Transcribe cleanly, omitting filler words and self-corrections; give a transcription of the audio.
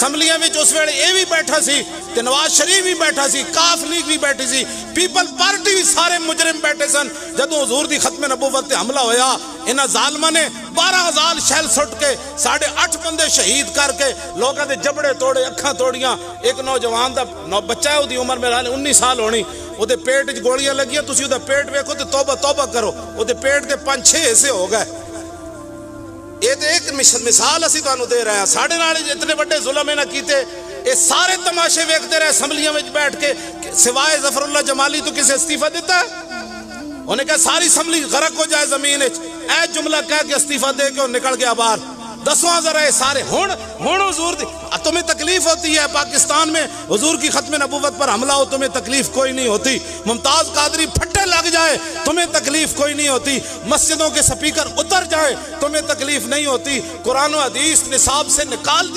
اسمبلیاں وچ اس ویلے اے بھی بیٹھا سی تے نواز شریف بھی بیٹھا سی، کاف لیگ بھی بیٹھی سی، پیپل پارٹی بھی، سارے مجرم بیٹھے سن۔ جدوں حضور دی ختم نبوت تے حملہ ہویا، انہاں ظالماں نے 12,000 شیل سٹ کے 8.5 بندے شہید کر کے لوگاں دے جبڑے توڑے، اکھاں توڑیاں۔ ایک نوجوان دا بچہ ہے، اودی عمر میرے 19 سال ہونی، او دے پیٹ وچ گولیاں لگیاں، تسی او دا پیٹ ویکھو تے توبہ توبہ کرو، او دے پیٹ دے 5-6 حصے ہو گئے۔ یہ تو ایک مثال اسی تانوں دے رہے ہیں، ساڑھے نال اتنے بڑے ظلم نہ کیتے، یہ سارے تماشے ویکھتے رہے اسمبلیاں میں بیٹھ کے، سوائے ظفر اللہ جمالی تو کسے استعفیٰ دیتا ہے؟ انہوں نے کہا ساری اسمبلی غرق ہو جائے زمین وچ، اے جملہ کہہ کے استعفیٰ دے کے اور نکل گیا باہر۔ دسواں ذرا یہ سارے ہون حضور دی تمہیں تکلیف ہوتی ہے پاکستان میں حضور کی ختم نبوت پر حملہ ہو، تمہیں تکلیف کوئی نہیں ہوتی۔ ممتاز قادری پھٹے لگ جائے، تمہیں تکلیف کوئی نہیں ہوتی۔ مسجدوں کے سپیکر اتر جائے، تمہیں تکلیف نہیں ہوتی۔ قرآن و حدیث نصاب سے نکال دی